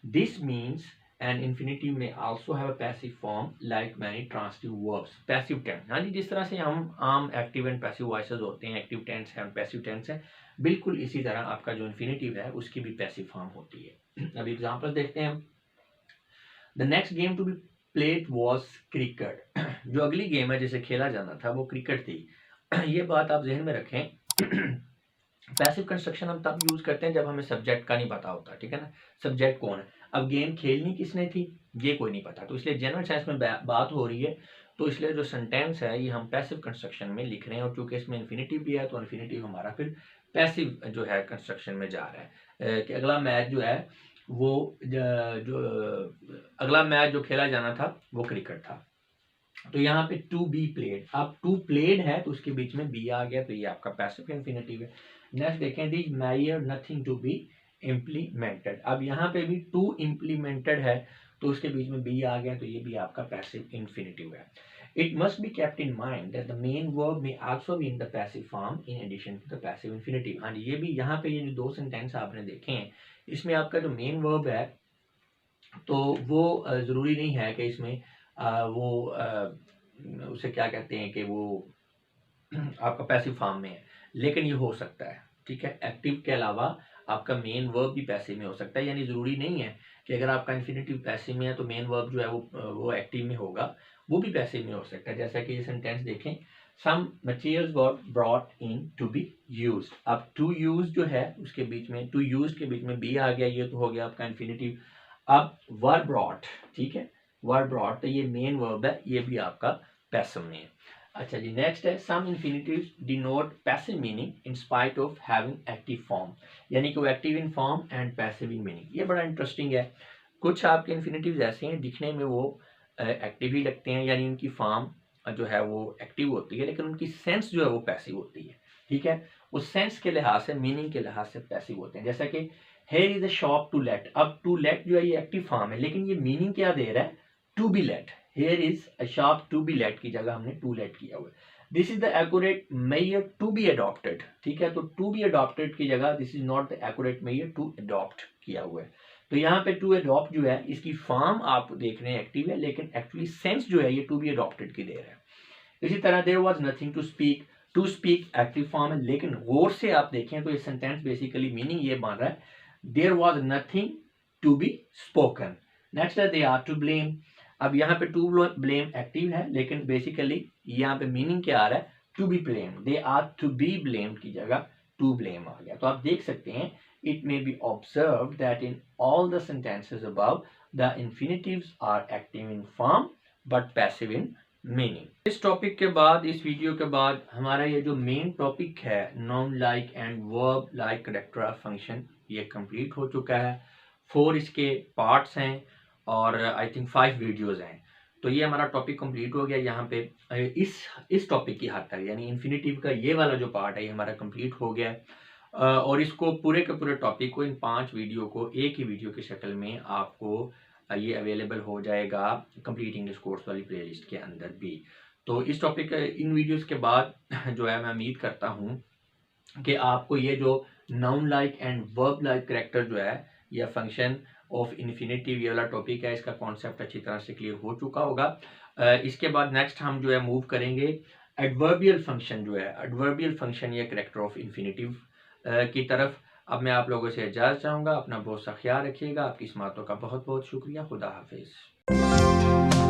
This means an infinitive may also have a passive form like many transitive verbs. Passive tense, हाँ जी, जिस तरह से हम आम एक्टिव एंड पैसिव वॉइसेस होते हैं, एक्टिव टेंस है, पैसिव टेंस है, बिल्कुल इसी तरह आपका जो इन्फिनेटिव है उसकी भी पैसिव फॉर्म होती है। अब एग्जाम्पल देखते हैं। The next game to be played was cricket. जो अगली गेम है जिसे खेला जाना था वो क्रिकेट थी। ये बात आप जहन में रखें। पैसिव कंस्ट्रक्शन हम तब यूज करते हैं जब हमें सब्जेक्ट का नहीं पता होता, ठीक है ना, सब्जेक्ट कौन है। अब गेम खेलनी किसने थी ये कोई नहीं पता, तो इसलिए जनरल सेंस में बात हो रही है, तो इसलिए जो सेंटेंस है ये हम पैसिव कंस्ट्रक्शन में लिख रहे हैं, और चूंकि इसमें इन्फिनेटिव भी है तो इन्फिनेटिव हमारा फिर पैसिव जो है कंस्ट्रक्शन में जा रहा है। कि अगला मैच जो है वो जो अगला मैच जो खेला जाना था वो क्रिकेट था, तो यहाँ पे टू बी प्लेड। अब टू प्लेड है तो उसके बीच में बी आ गया, तो ये आपका पैसिव इन्फिनेटिव है। नेक्स्ट देखें, this mayor nothing to be implemented. अब यहाँ पे भी टू इम्प्लीमेंटेड है, तो उसके बीच में बी आ गया, तो ये भी आपका पैसिव इन्फिनेटिव है। It must be kept in mind that the main verb may also be in the passive form in addition to the passive infinitive. हाँ जी, ये भी यहाँ पे ये जो दो सेंटेंस आपने देखे हैं, इसमें आपका जो मेन वर्ब है तो वो ज़रूरी नहीं है कि इसमें उसे क्या कहते हैं कि वो आपका पैसिव फॉर्म में है, लेकिन ये हो सकता है, ठीक है। एक्टिव के अलावा आपका मेन वर्ब भी पैसिव में हो सकता है, यानी ज़रूरी नहीं है कि अगर आपका इन्फिनेटिव पैसिव में है तो मेन वर्ब जो है वो एक्टिव में होगा, वो भी पैसिव में हो सकता है। जैसा कि ये सेंटेंस देखें, some materials were brought in to be used. अब टू यूज जो है उसके बीच में, टू यूज के बीच में बी आ गया, ये तो हो गया आपका इन्फिनेटिव। अब वर ब्रॉट, ठीक है, वर ब्रॉट, तो ये मेन वर्ब है, ये भी आपका पैसिव में है। अच्छा जी, नेक्स्ट है some infinitives denote passive meaning in spite of having active form, यानी कि वो active in form and passive in meaning. ये बड़ा इंटरेस्टिंग है। कुछ आपके इन्फिनेटिव्स ऐसे हैं दिखने में वो एक्टिव ही लगते हैं, यानी उनकी फॉर्म जो है वो एक्टिव होती है, लेकिन उनकी सेंस जो है वो पैसिव होती है, ठीक है। वो सेंस के लिहाज से, मीनिंग के लिहाज से पैसिव होते हैं। जैसा कि here is a shop to let. अब टू लेट जो है ये एक्टिव फॉर्म है, लेकिन ये मीनिंग क्या दे रहा है, to be let. Here is a shop to be let की जगह हमने टू लेट किया हुआ है। This is the accurate measure to be adopted, ठीक है। तो टू बी अडॉप्टेड की जगह this is not the accurate measure to adopt किया हुआ है। तो यहाँ पे टू अडॉप्ट जो है इसकी फॉर्म आप देख रहे हैं एक्टिव है, लेकिन एक्चुअली सेंस जो है ये टू बी अडॉप्टेड की दे रहा है। इसी तरह there was nothing to speak active form है, लेकिन गौर से आप देखें तो ये सेंटेंस बेसिकली मीनिंग ये मान रहा है there was nothing to be spoken. Next है दे आर टू ब्लेम। अब यहाँ पे टू ब्लेम एक्टिव है, लेकिन बेसिकली यहाँ पे मीनिंग क्या आ रहा है, to be blame. They are to be blamed की जगह टू ब्लेम आ गया। तो आप देख सकते हैं it may be observed that in all the sentences above the infinitives are active in form but passive in meaning। इस टॉपिक के बाद, इस वीडियो के बाद हमारा ये जो मेन टॉपिक है noun like and verb like character of function, ये कंप्लीट हो चुका है। 4 इसके पार्ट्स हैं और आई थिंक 5 वीडियोस हैं। तो ये हमारा टॉपिक कंप्लीट हो गया यहाँ पे। इस टॉपिक की हद तक, यानी इन्फिनेटिव का ये वाला जो पार्ट है ये हमारा कंप्लीट हो गया है। और इसको पूरे के पूरे टॉपिक को, इन 5 वीडियो को एक ही वीडियो की शक्ल में आपको ये अवेलेबल हो जाएगा कंप्लीट इंग्लिश कोर्स वाली प्लेलिस्ट के अंदर भी। तो इस टॉपिक, इन वीडियोस के बाद जो है मैं उम्मीद करता हूँ कि आपको ये जो noun like and verb like character जो है या फंक्शन ऑफ इन्फिनेटिव ये वाला टॉपिक है, इसका कॉन्सेप्ट अच्छी तरह से क्लियर हो चुका होगा। इसके बाद नेक्स्ट हम जो है मूव करेंगे एडवर्बियल फंक्शन जो है, एडवर्बियल फंक्शन या कैरेक्टर ऑफ इन्फिनेटिव की तरफ। अब मैं आप लोगों से इजाज़त चाहूँगा। अपना बहुत सा ख्याल रखिएगा। आपकी इस बातों का बहुत बहुत शुक्रिया। खुदा हाफिज़।